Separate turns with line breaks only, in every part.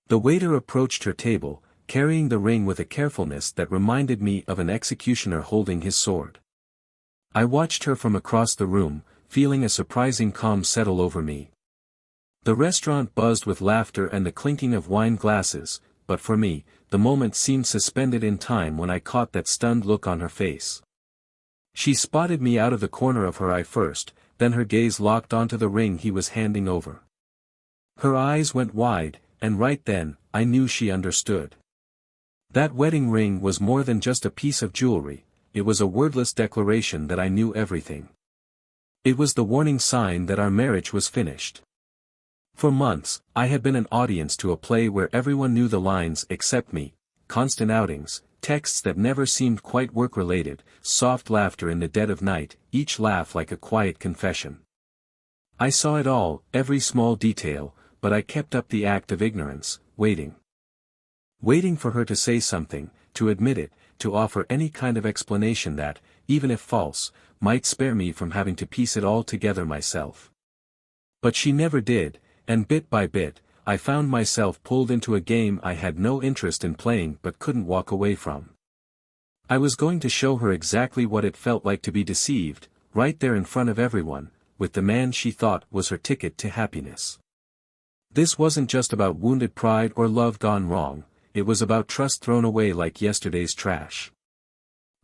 The waiter approached her table, carrying the ring with a carefulness that reminded me of an executioner holding his sword. I watched her from across the room, feeling a surprising calm settle over me. The restaurant buzzed with laughter and the clinking of wine glasses, but for me, the moment seemed suspended in time when I caught that stunned look on her face. She spotted me out of the corner of her eye first, then her gaze locked onto the ring he was handing over. Her eyes went wide, and right then, I knew she understood. That wedding ring was more than just a piece of jewelry, it was a wordless declaration that I knew everything. It was the warning sign that our marriage was finished. For months, I had been an audience to a play where everyone knew the lines except me, constant outings, texts that never seemed quite work-related, soft laughter in the dead of night, each laugh like a quiet confession. I saw it all, every small detail, but I kept up the act of ignorance, waiting. Waiting for her to say something, to admit it, to offer any kind of explanation that, even if false, might spare me from having to piece it all together myself. But she never did, and bit by bit, I found myself pulled into a game I had no interest in playing but couldn't walk away from. I was going to show her exactly what it felt like to be deceived, right there in front of everyone, with the man she thought was her ticket to happiness. This wasn't just about wounded pride or love gone wrong, it was about trust thrown away like yesterday's trash.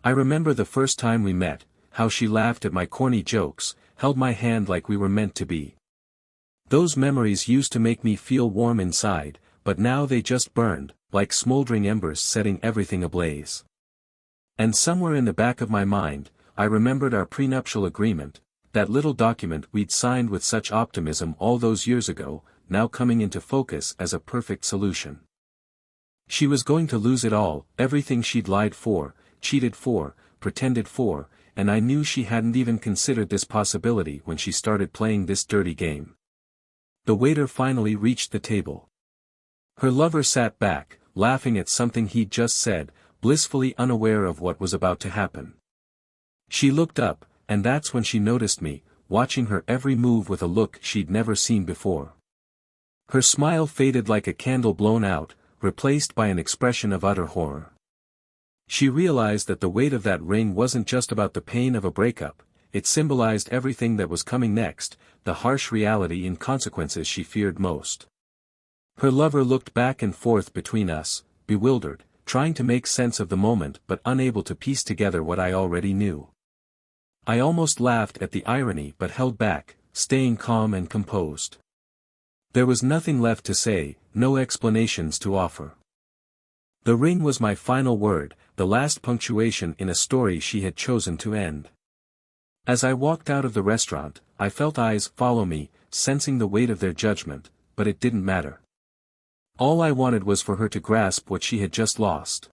I remember the first time we met, how she laughed at my corny jokes, held my hand like we were meant to be. Those memories used to make me feel warm inside, but now they just burned, like smoldering embers setting everything ablaze. And somewhere in the back of my mind, I remembered our prenuptial agreement, that little document we'd signed with such optimism all those years ago, now coming into focus as a perfect solution. She was going to lose it all, everything she'd lied for, cheated for, pretended for, and I knew she hadn't even considered this possibility when she started playing this dirty game. The waiter finally reached the table. Her lover sat back, laughing at something he'd just said, blissfully unaware of what was about to happen. She looked up, and that's when she noticed me, watching her every move with a look she'd never seen before. Her smile faded like a candle blown out, replaced by an expression of utter horror. She realized that the weight of that ring wasn't just about the pain of a breakup, it symbolized everything that was coming next, the harsh reality and consequences she feared most. Her lover looked back and forth between us, bewildered, trying to make sense of the moment but unable to piece together what I already knew. I almost laughed at the irony but held back, staying calm and composed. There was nothing left to say, no explanations to offer. The ring was my final word, the last punctuation in a story she had chosen to end. As I walked out of the restaurant, I felt eyes follow me, sensing the weight of their judgment, but it didn't matter. All I wanted was for her to grasp what she had just lost.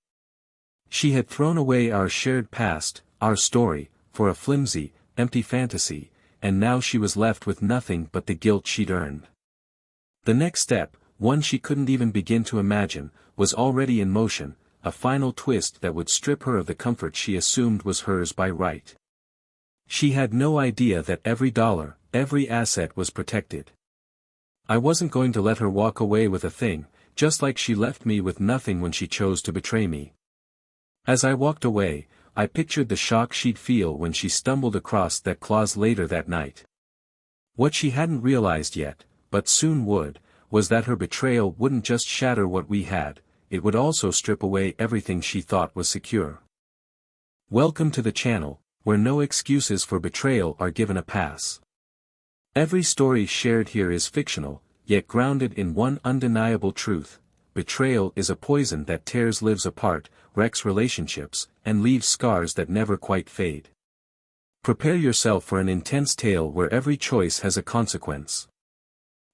She had thrown away our shared past, our story, for a flimsy, empty fantasy, and now she was left with nothing but the guilt she'd earned. The next step, one she couldn't even begin to imagine, was already in motion, a final twist that would strip her of the comfort she assumed was hers by right. She had no idea that every dollar, every asset was protected. I wasn't going to let her walk away with a thing, just like she left me with nothing when she chose to betray me. As I walked away, I pictured the shock she'd feel when she stumbled across that clause later that night. What she hadn't realized yet, but soon would, was that her betrayal wouldn't just shatter what we had, it would also strip away everything she thought was secure. Welcome to the channel, where no excuses for betrayal are given a pass. Every story shared here is fictional, yet grounded in one undeniable truth: betrayal is a poison that tears lives apart, wrecks relationships, and leaves scars that never quite fade. Prepare yourself for an intense tale where every choice has a consequence.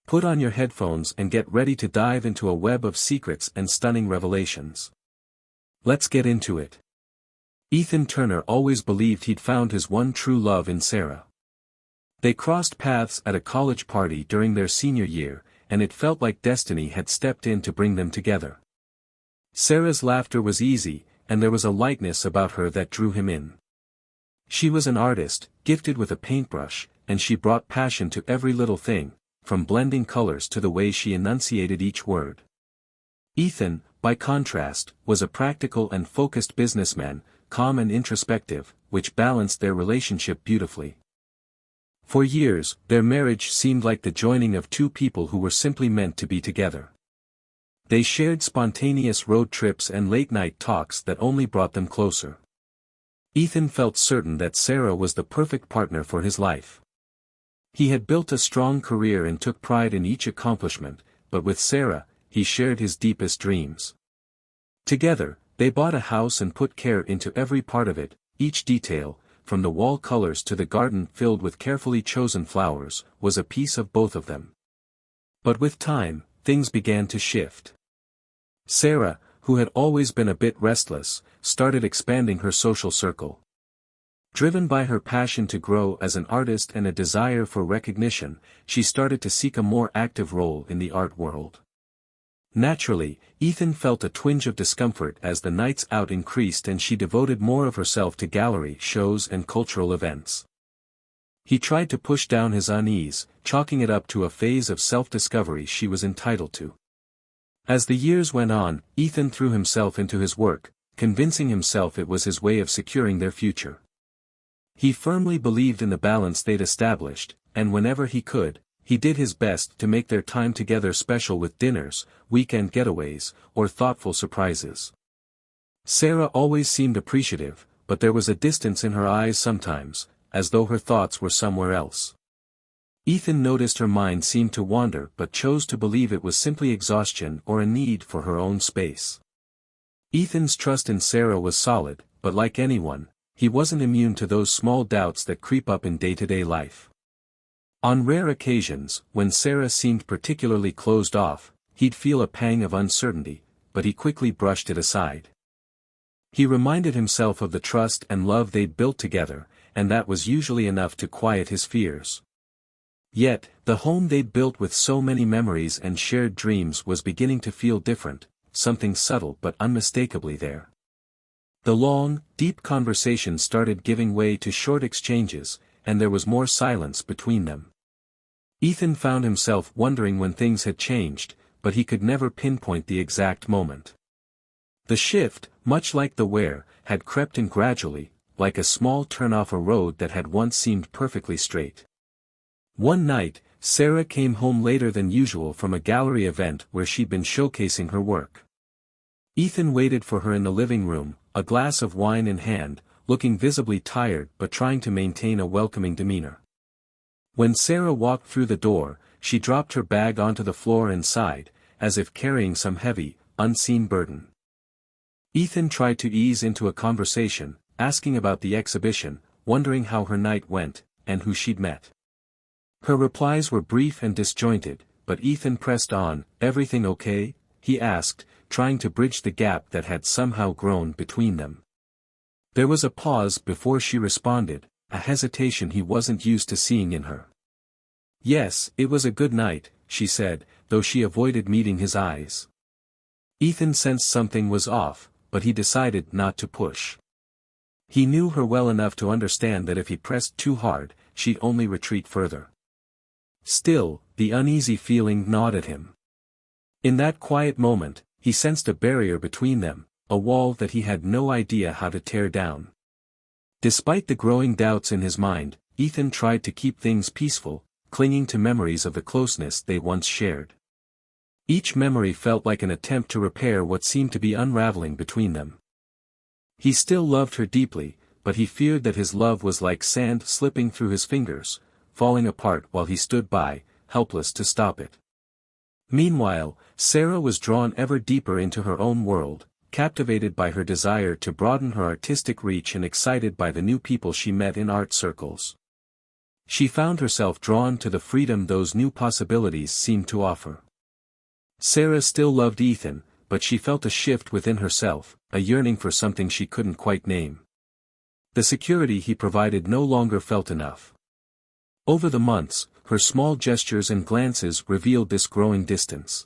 Put on your headphones and get ready to dive into a web of secrets and stunning revelations. Let's get into it. Ethan Turner always believed he'd found his one true love in Sarah. They crossed paths at a college party during their senior year, and it felt like destiny had stepped in to bring them together. Sarah's laughter was easy, and there was a lightness about her that drew him in. She was an artist, gifted with a paintbrush, and she brought passion to every little thing, from blending colors to the way she enunciated each word. Ethan, by contrast, was a practical and focused businessman, calm and introspective, which balanced their relationship beautifully. For years, their marriage seemed like the joining of two people who were simply meant to be together. They shared spontaneous road trips and late-night talks that only brought them closer. Ethan felt certain that Sarah was the perfect partner for his life. He had built a strong career and took pride in each accomplishment, but with Sarah, he shared his deepest dreams. Together, they bought a house and put care into every part of it, each detail, from the wall colors to the garden filled with carefully chosen flowers, was a piece of both of them. But with time, things began to shift. Sarah, who had always been a bit restless, started expanding her social circle. Driven by her passion to grow as an artist and a desire for recognition, she started to seek a more active role in the art world. Naturally, Ethan felt a twinge of discomfort as the nights out increased and she devoted more of herself to gallery shows and cultural events. He tried to push down his unease, chalking it up to a phase of self-discovery she was entitled to. As the years went on, Ethan threw himself into his work, convincing himself it was his way of securing their future. He firmly believed in the balance they'd established, and whenever he could, he did his best to make their time together special with dinners, weekend getaways, or thoughtful surprises. Sarah always seemed appreciative, but there was a distance in her eyes sometimes, as though her thoughts were somewhere else. Ethan noticed her mind seemed to wander but chose to believe it was simply exhaustion or a need for her own space. Ethan's trust in Sarah was solid, but like anyone, he wasn't immune to those small doubts that creep up in day-to-day life. On rare occasions, when Sarah seemed particularly closed off, he'd feel a pang of uncertainty, but he quickly brushed it aside. He reminded himself of the trust and love they'd built together, and that was usually enough to quiet his fears. Yet, the home they'd built with so many memories and shared dreams was beginning to feel different, something subtle but unmistakably there. The long, deep conversations started giving way to short exchanges, and there was more silence between them. Ethan found himself wondering when things had changed, but he could never pinpoint the exact moment. The shift, much like the wear, had crept in gradually, like a small turn off a road that had once seemed perfectly straight. One night, Sarah came home later than usual from a gallery event where she'd been showcasing her work. Ethan waited for her in the living room, a glass of wine in hand, looking visibly tired but trying to maintain a welcoming demeanor. When Sarah walked through the door, she dropped her bag onto the floor and sighed, as if carrying some heavy, unseen burden. Ethan tried to ease into a conversation, asking about the exhibition, wondering how her night went, and who she'd met. Her replies were brief and disjointed, but Ethan pressed on. "Everything okay?" he asked, trying to bridge the gap that had somehow grown between them. There was a pause before she responded, a hesitation he wasn't used to seeing in her. "Yes, it was a good night," she said, though she avoided meeting his eyes. Ethan sensed something was off, but he decided not to push. He knew her well enough to understand that if he pressed too hard, she'd only retreat further. Still, the uneasy feeling gnawed at him. In that quiet moment, he sensed a barrier between them, a wall that he had no idea how to tear down. Despite the growing doubts in his mind, Ethan tried to keep things peaceful, clinging to memories of the closeness they once shared. Each memory felt like an attempt to repair what seemed to be unraveling between them. He still loved her deeply, but he feared that his love was like sand slipping through his fingers, falling apart while he stood by, helpless to stop it. Meanwhile, Sarah was drawn ever deeper into her own world, captivated by her desire to broaden her artistic reach and excited by the new people she met in art circles. She found herself drawn to the freedom those new possibilities seemed to offer. Sarah still loved Ethan, but she felt a shift within herself, a yearning for something she couldn't quite name. The security he provided no longer felt enough. Over the months, her small gestures and glances revealed this growing distance.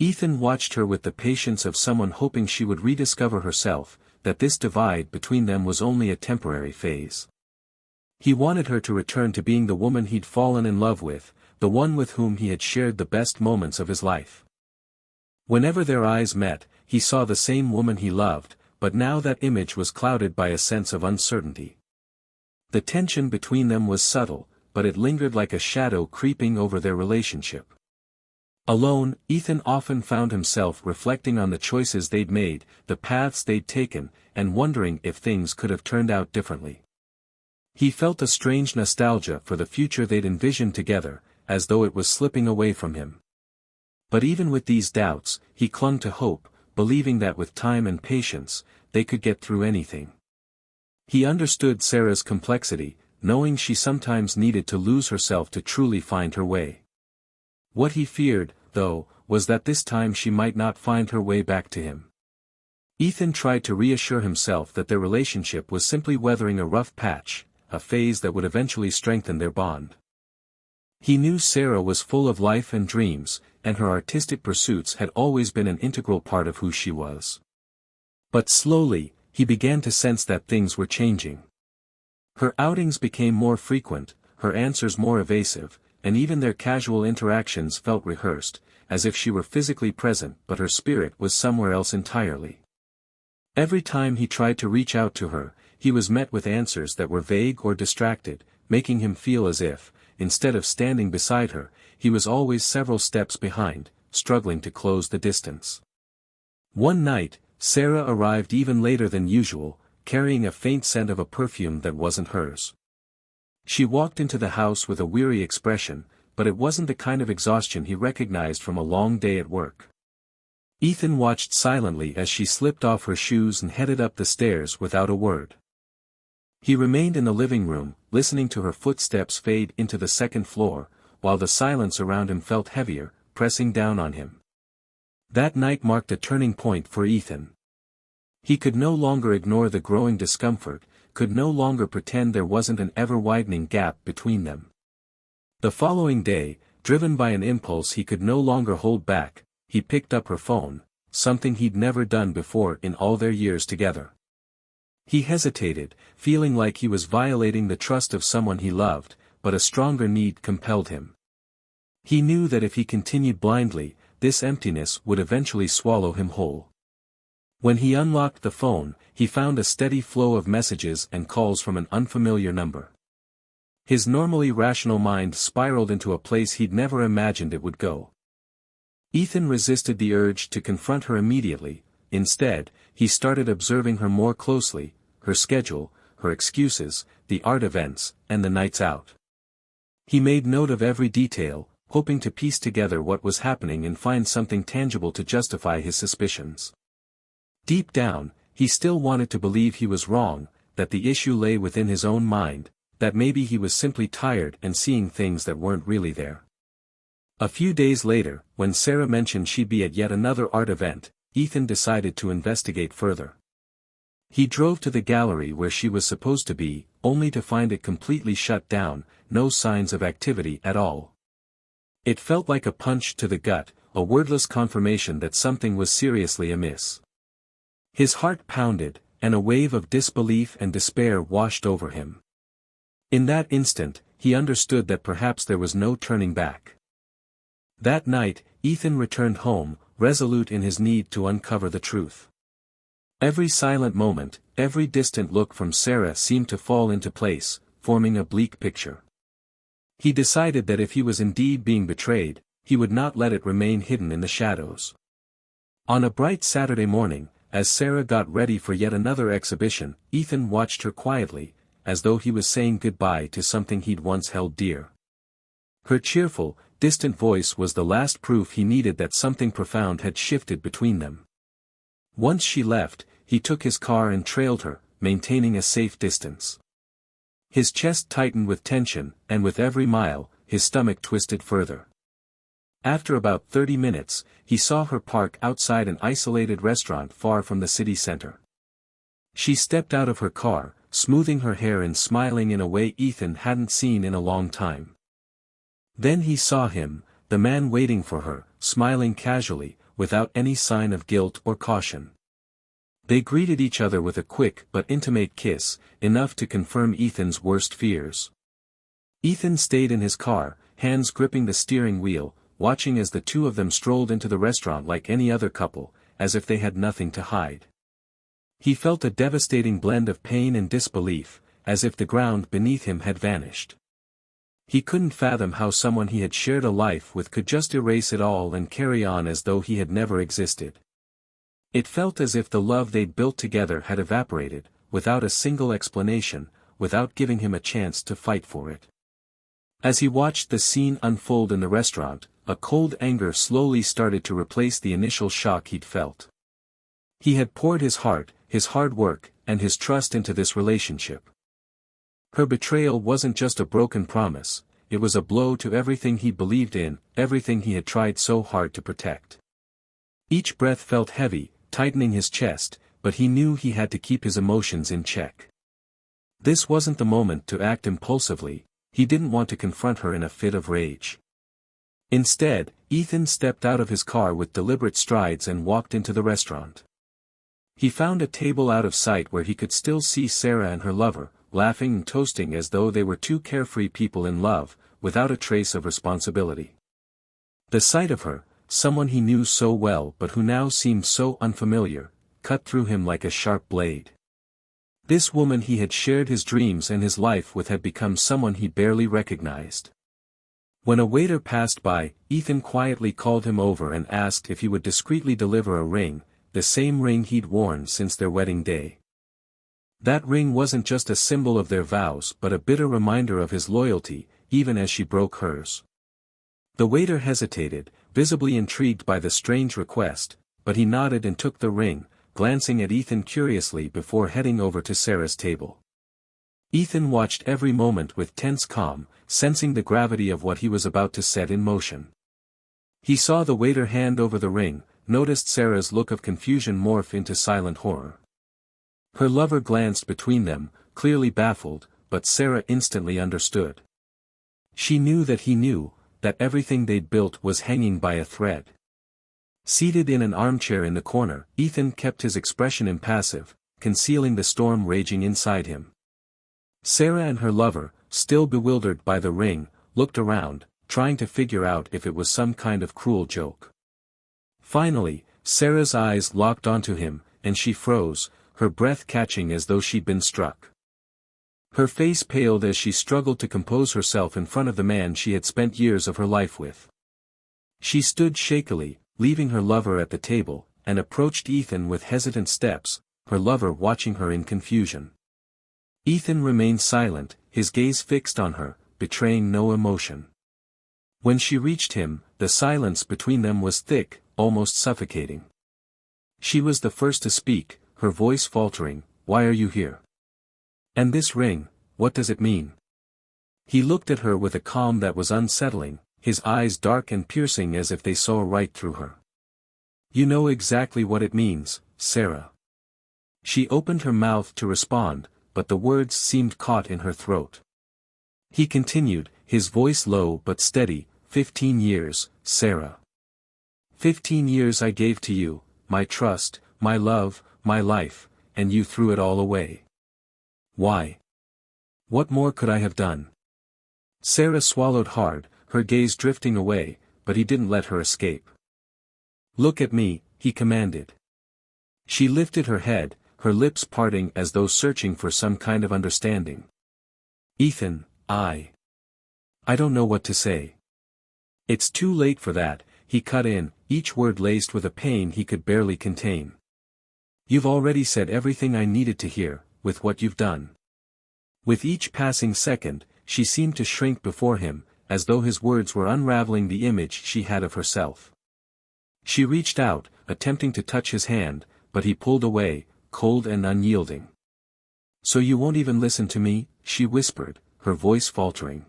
Ethan watched her with the patience of someone hoping she would rediscover herself, that this divide between them was only a temporary phase. He wanted her to return to being the woman he'd fallen in love with, the one with whom he had shared the best moments of his life. Whenever their eyes met, he saw the same woman he loved, but now that image was clouded by a sense of uncertainty. The tension between them was subtle, but it lingered like a shadow creeping over their relationship. Alone, Ethan often found himself reflecting on the choices they'd made, the paths they'd taken, and wondering if things could have turned out differently. He felt a strange nostalgia for the future they'd envisioned together, as though it was slipping away from him. But even with these doubts, he clung to hope, believing that with time and patience, they could get through anything. He understood Sarah's complexity, knowing she sometimes needed to lose herself to truly find her way. What he feared, though, was that this time she might not find her way back to him. Ethan tried to reassure himself that their relationship was simply weathering a rough patch, a phase that would eventually strengthen their bond. He knew Sarah was full of life and dreams, and her artistic pursuits had always been an integral part of who she was. But slowly, he began to sense that things were changing. Her outings became more frequent, her answers more evasive, and even their casual interactions felt rehearsed, as if she were physically present but her spirit was somewhere else entirely. Every time he tried to reach out to her, he was met with answers that were vague or distracted, making him feel as if, instead of standing beside her, he was always several steps behind, struggling to close the distance. One night, Sarah arrived even later than usual, carrying a faint scent of a perfume that wasn't hers. She walked into the house with a weary expression, but it wasn't the kind of exhaustion he recognized from a long day at work. Ethan watched silently as she slipped off her shoes and headed up the stairs without a word. He remained in the living room, listening to her footsteps fade into the second floor, while the silence around him felt heavier, pressing down on him. That night marked a turning point for Ethan. He could no longer ignore the growing discomfort, could no longer pretend there wasn't an ever-widening gap between them. The following day, driven by an impulse he could no longer hold back, he picked up her phone, something he'd never done before in all their years together. He hesitated, feeling like he was violating the trust of someone he loved, but a stronger need compelled him. He knew that if he continued blindly, this emptiness would eventually swallow him whole. When he unlocked the phone, he found a steady flow of messages and calls from an unfamiliar number. His normally rational mind spiraled into a place he'd never imagined it would go. Ethan resisted the urge to confront her immediately. Instead, he started observing her more closely, her schedule, her excuses, the art events, and the nights out. He made note of every detail, hoping to piece together what was happening and find something tangible to justify his suspicions. Deep down, he still wanted to believe he was wrong, that the issue lay within his own mind, that maybe he was simply tired and seeing things that weren't really there. A few days later, when Sarah mentioned she'd be at yet another art event, Ethan decided to investigate further. He drove to the gallery where she was supposed to be, only to find it completely shut down, no signs of activity at all. It felt like a punch to the gut, a wordless confirmation that something was seriously amiss. His heart pounded, and a wave of disbelief and despair washed over him. In that instant, he understood that perhaps there was no turning back. That night, Ethan returned home, resolute in his need to uncover the truth. Every silent moment, every distant look from Sarah seemed to fall into place, forming a bleak picture. He decided that if he was indeed being betrayed, he would not let it remain hidden in the shadows. On a bright Saturday morning, as Sarah got ready for yet another exhibition, Ethan watched her quietly, as though he was saying goodbye to something he'd once held dear. Her cheerful, distant voice was the last proof he needed that something profound had shifted between them. Once she left, he took his car and trailed her, maintaining a safe distance. His chest tightened with tension, and with every mile, his stomach twisted further. After about 30 minutes, he saw her park outside an isolated restaurant far from the city center. She stepped out of her car, smoothing her hair and smiling in a way Ethan hadn't seen in a long time. Then he saw him, the man waiting for her, smiling casually, without any sign of guilt or caution. They greeted each other with a quick but intimate kiss, enough to confirm Ethan's worst fears. Ethan stayed in his car, hands gripping the steering wheel, watching as the two of them strolled into the restaurant like any other couple, as if they had nothing to hide. He felt a devastating blend of pain and disbelief, as if the ground beneath him had vanished. He couldn't fathom how someone he had shared a life with could just erase it all and carry on as though he had never existed. It felt as if the love they'd built together had evaporated, without a single explanation, without giving him a chance to fight for it. As he watched the scene unfold in the restaurant, a cold anger slowly started to replace the initial shock he'd felt. He had poured his heart, his hard work, and his trust into this relationship. Her betrayal wasn't just a broken promise, it was a blow to everything he believed in, everything he had tried so hard to protect. Each breath felt heavy, tightening his chest, but he knew he had to keep his emotions in check. This wasn't the moment to act impulsively, he didn't want to confront her in a fit of rage. Instead, Ethan stepped out of his car with deliberate strides and walked into the restaurant. He found a table out of sight where he could still see Sarah and her lover, laughing and toasting as though they were two carefree people in love, without a trace of responsibility. The sight of her, someone he knew so well but who now seemed so unfamiliar, cut through him like a sharp blade. This woman he had shared his dreams and his life with had become someone he barely recognized. When a waiter passed by, Ethan quietly called him over and asked if he would discreetly deliver a ring, the same ring he'd worn since their wedding day. That ring wasn't just a symbol of their vows but a bitter reminder of his loyalty, even as she broke hers. The waiter hesitated, visibly intrigued by the strange request, but he nodded and took the ring, glancing at Ethan curiously before heading over to Sarah's table. Ethan watched every moment with tense calm, sensing the gravity of what he was about to set in motion. He saw the waiter hand over the ring, noticed Sarah's look of confusion morph into silent horror. Her lover glanced between them, clearly baffled, but Sarah instantly understood. She knew that he knew, that everything they'd built was hanging by a thread. Seated in an armchair in the corner, Ethan kept his expression impassive, concealing the storm raging inside him. Sarah and her lover, still bewildered by the ring, looked around, trying to figure out if it was some kind of cruel joke. Finally, Sarah's eyes locked onto him, and she froze, her breath catching as though she'd been struck. Her face paled as she struggled to compose herself in front of the man she had spent years of her life with. She stood shakily, leaving her lover at the table, and approached Ethan with hesitant steps, her lover watching her in confusion. Ethan remained silent, his gaze fixed on her, betraying no emotion. When she reached him, the silence between them was thick, almost suffocating. She was the first to speak, her voice faltering, "Why are you here? And this ring, what does it mean?" He looked at her with a calm that was unsettling, his eyes dark and piercing as if they saw right through her. "You know exactly what it means, Sarah." She opened her mouth to respond, but the words seemed caught in her throat. He continued, his voice low but steady, 15 years, Sarah. 15 years I gave to you, my trust, my love, my life, and you threw it all away. Why? What more could I have done?" Sarah swallowed hard, her gaze drifting away, but he didn't let her escape. "Look at me," he commanded. She lifted her head, her lips parting as though searching for some kind of understanding. "Ethan, I don't know what to say." "It's too late for that," he cut in, each word laced with a pain he could barely contain. "You've already said everything I needed to hear, with what you've done." With each passing second, she seemed to shrink before him, as though his words were unraveling the image she had of herself. She reached out, attempting to touch his hand, but he pulled away, cold and unyielding. "So you won't even listen to me?" she whispered, her voice faltering.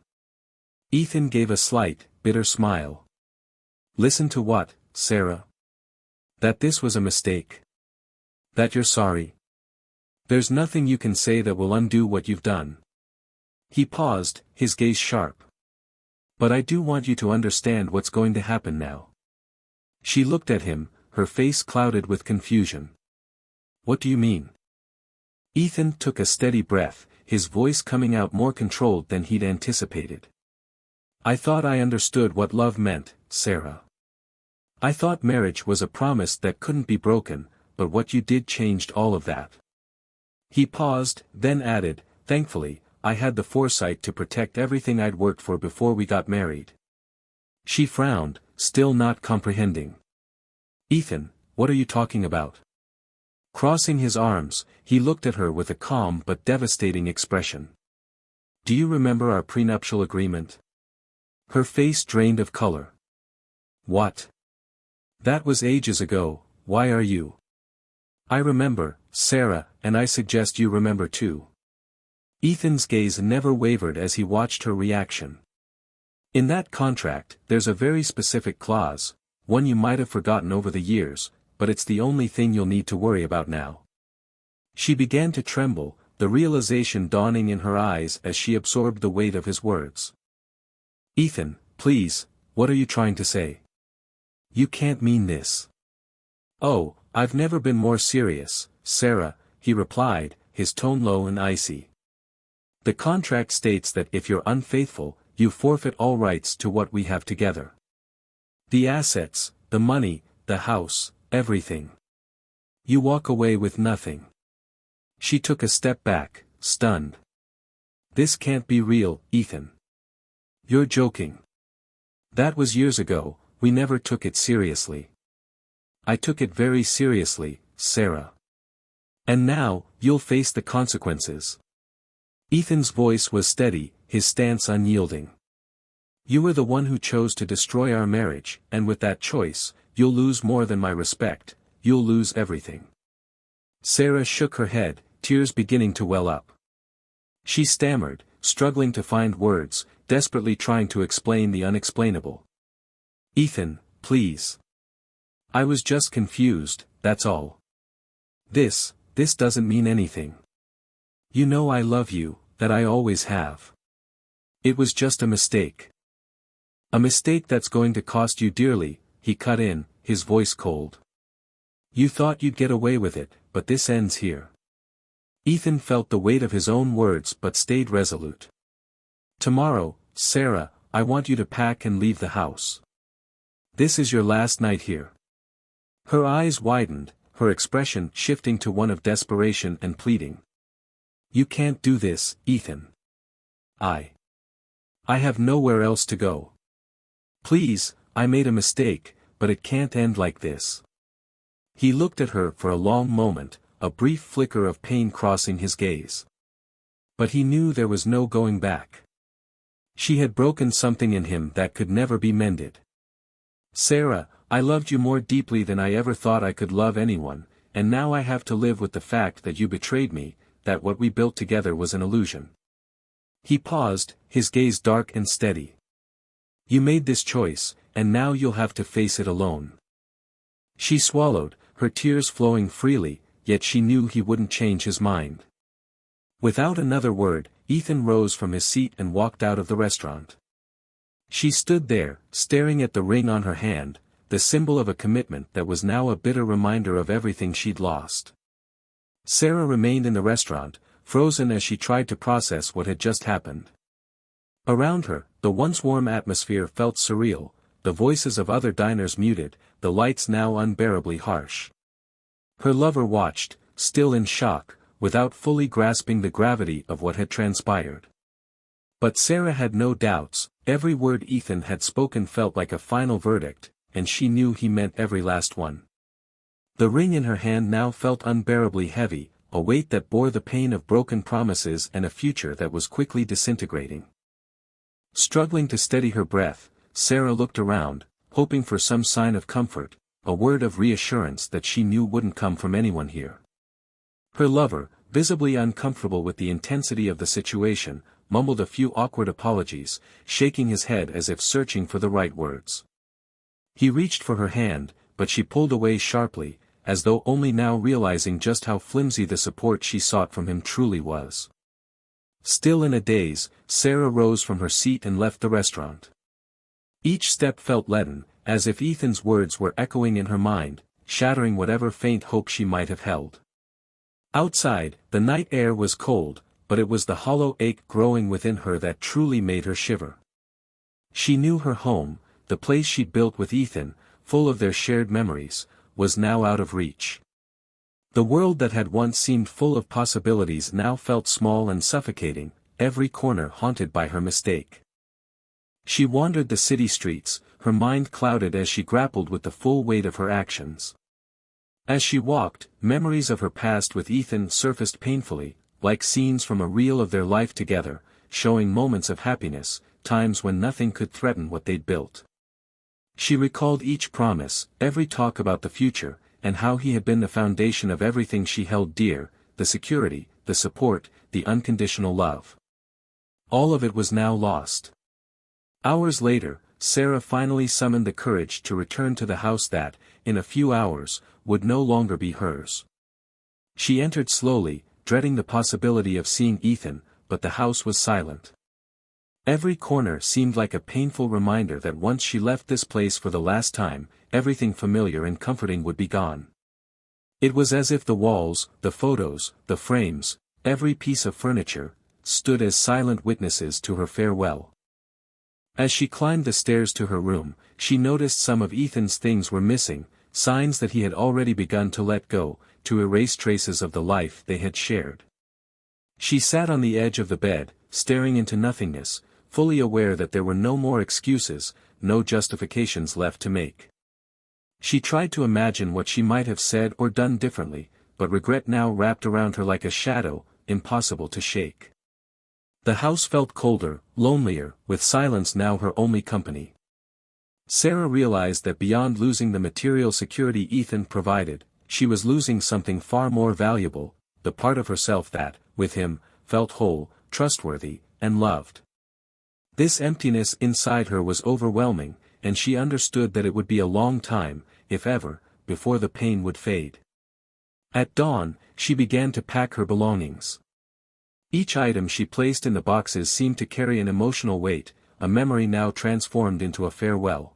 Ethan gave a slight, bitter smile. "Listen to what, Sarah? That this was a mistake? That you're sorry? There's nothing you can say that will undo what you've done." He paused, his gaze sharp. "But I do want you to understand what's going to happen now." She looked at him, her face clouded with confusion. "What do you mean?" Ethan took a steady breath, his voice coming out more controlled than he'd anticipated. "I thought I understood what love meant, Sarah. I thought marriage was a promise that couldn't be broken, but what you did changed all of that. He paused, then added, thankfully, I had the foresight to protect everything I'd worked for before we got married. She frowned, still not comprehending. Ethan, what are you talking about? Crossing his arms, he looked at her with a calm but devastating expression. Do you remember our prenuptial agreement? Her face drained of color. What? That was ages ago, why are you? I remember, Sarah, and I suggest you remember too. Ethan's gaze never wavered as he watched her reaction. In that contract, there's a very specific clause, one you might have forgotten over the years, but it's the only thing you'll need to worry about now. She began to tremble, the realization dawning in her eyes as she absorbed the weight of his words. Ethan, please, what are you trying to say? You can't mean this. Oh, I've never been more serious, Sarah, he replied, his tone low and icy. The contract states that if you're unfaithful, you forfeit all rights to what we have together. The assets, the money, the house, everything. You walk away with nothing. She took a step back, stunned. This can't be real, Ethan. You're joking. That was years ago, we never took it seriously. I took it very seriously, Sarah. And now, you'll face the consequences. Ethan's voice was steady, his stance unyielding. You were the one who chose to destroy our marriage, and with that choice, you'll lose more than my respect, you'll lose everything. Sarah shook her head, tears beginning to well up. She stammered, struggling to find words, desperately trying to explain the unexplainable. Ethan, please. I was just confused, that's all. This doesn't mean anything. You know I love you, that I always have. It was just a mistake. A mistake that's going to cost you dearly, he cut in, his voice cold. You thought you'd get away with it, but this ends here. Ethan felt the weight of his own words but stayed resolute. Tomorrow, Sarah, I want you to pack and leave the house. This is your last night here. Her eyes widened, her expression shifting to one of desperation and pleading. You can't do this, Ethan. I have nowhere else to go. Please, I made a mistake, but it can't end like this. He looked at her for a long moment, a brief flicker of pain crossing his gaze. But he knew there was no going back. She had broken something in him that could never be mended. Sarah, I loved you more deeply than I ever thought I could love anyone, and now I have to live with the fact that you betrayed me, that what we built together was an illusion. He paused, his gaze dark and steady. You made this choice, and now you'll have to face it alone. She swallowed, her tears flowing freely, yet she knew he wouldn't change his mind. Without another word, Ethan rose from his seat and walked out of the restaurant. She stood there, staring at the ring on her hand, the symbol of a commitment that was now a bitter reminder of everything she'd lost. Sarah remained in the restaurant, frozen as she tried to process what had just happened. Around her, the once warm atmosphere felt surreal, the voices of other diners muted, the lights now unbearably harsh. Her lover watched, still in shock, without fully grasping the gravity of what had transpired. But Sarah had no doubts, every word Ethan had spoken felt like a final verdict, and she knew he meant every last one. The ring in her hand now felt unbearably heavy, a weight that bore the pain of broken promises and a future that was quickly disintegrating. Struggling to steady her breath, Sarah looked around, hoping for some sign of comfort, a word of reassurance that she knew wouldn't come from anyone here. Her lover, visibly uncomfortable with the intensity of the situation, mumbled a few awkward apologies, shaking his head as if searching for the right words. He reached for her hand, but she pulled away sharply, as though only now realizing just how flimsy the support she sought from him truly was. Still in a daze, Sarah rose from her seat and left the restaurant. Each step felt leaden, as if Ethan's words were echoing in her mind, shattering whatever faint hope she might have held. Outside, the night air was cold, but it was the hollow ache growing within her that truly made her shiver. She knew her home, the place she'd built with Ethan, full of their shared memories, was now out of reach. The world that had once seemed full of possibilities now felt small and suffocating, every corner haunted by her mistake. She wandered the city streets, her mind clouded as she grappled with the full weight of her actions. As she walked, memories of her past with Ethan surfaced painfully, like scenes from a reel of their life together, showing moments of happiness, times when nothing could threaten what they'd built. She recalled each promise, every talk about the future, and how he had been the foundation of everything she held dear, the security, the support, the unconditional love. All of it was now lost. Hours later, Sarah finally summoned the courage to return to the house that, in a few hours, would no longer be hers. She entered slowly, dreading the possibility of seeing Ethan, but the house was silent. Every corner seemed like a painful reminder that once she left this place for the last time, everything familiar and comforting would be gone. It was as if the walls, the photos, the frames, every piece of furniture, stood as silent witnesses to her farewell. As she climbed the stairs to her room, she noticed some of Ethan's things were missing, signs that he had already begun to let go, to erase traces of the life they had shared. She sat on the edge of the bed, staring into nothingness, fully aware that there were no more excuses, no justifications left to make. She tried to imagine what she might have said or done differently, but regret now wrapped around her like a shadow, impossible to shake. The house felt colder, lonelier, with silence now her only company. Sarah realized that beyond losing the material security Ethan provided, she was losing something far more valuable, the part of herself that, with him, felt whole, trustworthy, and loved. This emptiness inside her was overwhelming, and she understood that it would be a long time, if ever, before the pain would fade. At dawn, she began to pack her belongings. Each item she placed in the boxes seemed to carry an emotional weight, a memory now transformed into a farewell.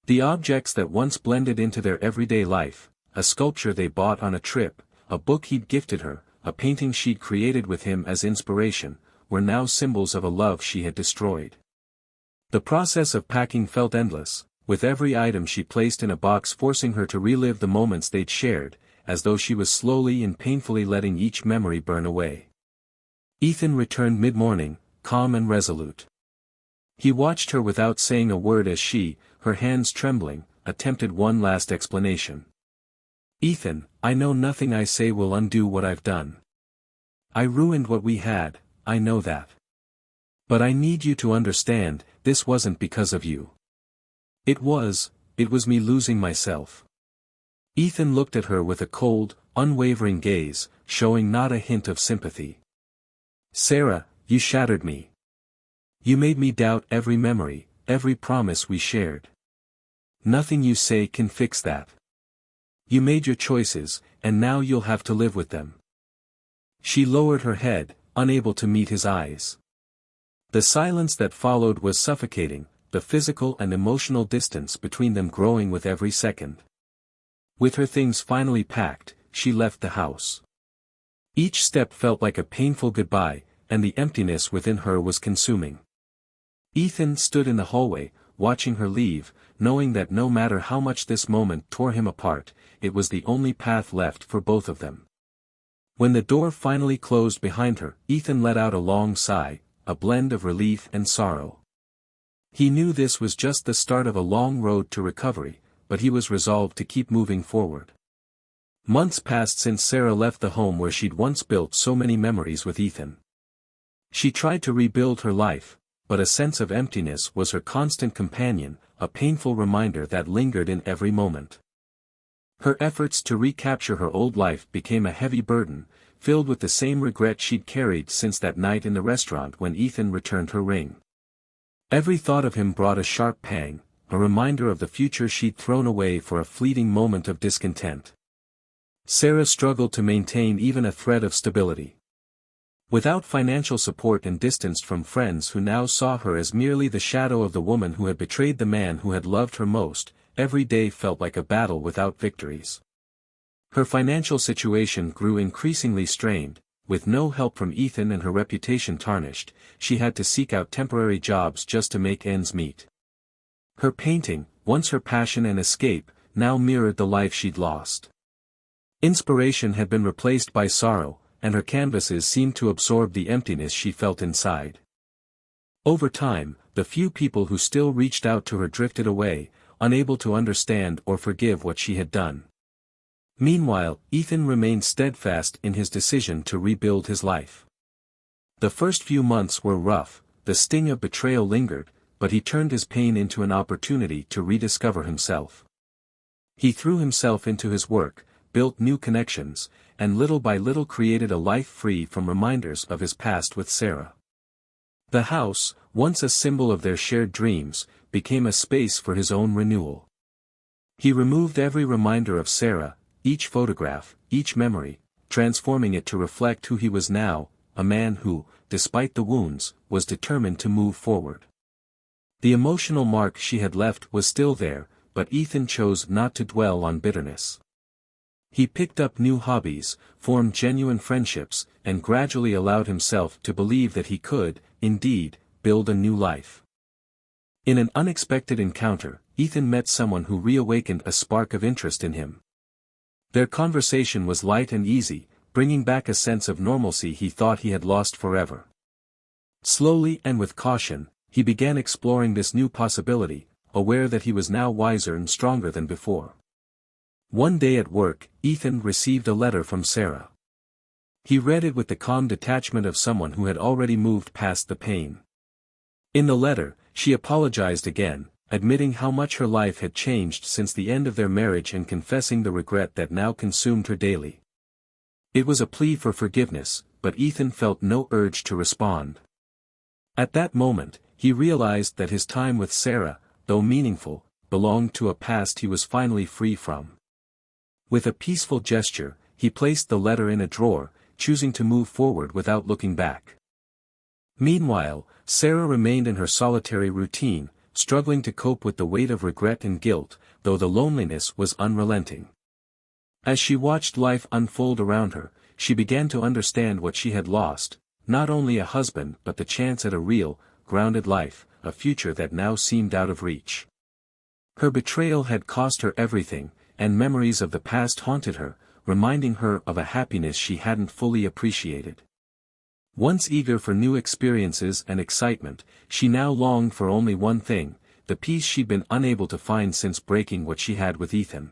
The objects that once blended into their everyday life, a sculpture they bought on a trip, a book he'd gifted her, a painting she'd created with him as inspiration, were now symbols of a love she had destroyed. The process of packing felt endless, with every item she placed in a box forcing her to relive the moments they'd shared, as though she was slowly and painfully letting each memory burn away. Ethan returned mid-morning, calm and resolute. He watched her without saying a word as she, her hands trembling, attempted one last explanation. "Ethan, I know nothing I say will undo what I've done. I ruined what we had, I know that. But I need you to understand, this wasn't because of you. It was me losing myself." Ethan looked at her with a cold, unwavering gaze, showing not a hint of sympathy. "Sarah, you shattered me. You made me doubt every memory, every promise we shared. Nothing you say can fix that. You made your choices, and now you'll have to live with them." She lowered her head, unable to meet his eyes. The silence that followed was suffocating, the physical and emotional distance between them growing with every second. With her things finally packed, she left the house. Each step felt like a painful goodbye, and the emptiness within her was consuming. Ethan stood in the hallway, watching her leave, knowing that no matter how much this moment tore him apart, it was the only path left for both of them. When the door finally closed behind her, Ethan let out a long sigh, a blend of relief and sorrow. He knew this was just the start of a long road to recovery, but he was resolved to keep moving forward. Months passed since Sarah left the home where she'd once built so many memories with Ethan. She tried to rebuild her life, but a sense of emptiness was her constant companion, a painful reminder that lingered in every moment. Her efforts to recapture her old life became a heavy burden, filled with the same regret she'd carried since that night in the restaurant when Ethan returned her ring. Every thought of him brought a sharp pang, a reminder of the future she'd thrown away for a fleeting moment of discontent. Sarah struggled to maintain even a thread of stability. Without financial support and distanced from friends who now saw her as merely the shadow of the woman who had betrayed the man who had loved her most, every day felt like a battle without victories. Her financial situation grew increasingly strained, with no help from Ethan and her reputation tarnished, she had to seek out temporary jobs just to make ends meet. Her painting, once her passion and escape, now mirrored the life she'd lost. Inspiration had been replaced by sorrow, and her canvases seemed to absorb the emptiness she felt inside. Over time, the few people who still reached out to her drifted away, unable to understand or forgive what she had done. Meanwhile, Ethan remained steadfast in his decision to rebuild his life. The first few months were rough, the sting of betrayal lingered, but he turned his pain into an opportunity to rediscover himself. He threw himself into his work, built new connections, and little by little created a life free from reminders of his past with Sarah. The house, once a symbol of their shared dreams, became a space for his own renewal. He removed every reminder of Sarah, each photograph, each memory, transforming it to reflect who he was now, a man who, despite the wounds, was determined to move forward. The emotional mark she had left was still there, but Ethan chose not to dwell on bitterness. He picked up new hobbies, formed genuine friendships, and gradually allowed himself to believe that he could, indeed, build a new life. In an unexpected encounter, Ethan met someone who reawakened a spark of interest in him. Their conversation was light and easy, bringing back a sense of normalcy he thought he had lost forever. Slowly and with caution, he began exploring this new possibility, aware that he was now wiser and stronger than before. One day at work, Ethan received a letter from Sarah. He read it with the calm detachment of someone who had already moved past the pain. In the letter, she apologized again, admitting how much her life had changed since the end of their marriage and confessing the regret that now consumed her daily. It was a plea for forgiveness, but Ethan felt no urge to respond. At that moment, he realized that his time with Sarah, though meaningful, belonged to a past he was finally free from. With a peaceful gesture, he placed the letter in a drawer, choosing to move forward without looking back. Meanwhile, Sarah remained in her solitary routine, struggling to cope with the weight of regret and guilt, though the loneliness was unrelenting. As she watched life unfold around her, she began to understand what she had lost, not only a husband but the chance at a real, grounded life, a future that now seemed out of reach. Her betrayal had cost her everything, and memories of the past haunted her, reminding her of a happiness she hadn't fully appreciated. Once eager for new experiences and excitement, she now longed for only one thing, the peace she'd been unable to find since breaking what she had with Ethan.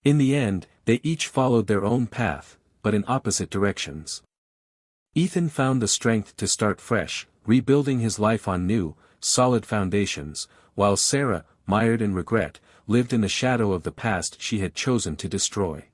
In the end, they each followed their own path, but in opposite directions. Ethan found the strength to start fresh, rebuilding his life on new, solid foundations, while Sarah, mired in regret, lived in the shadow of the past she had chosen to destroy.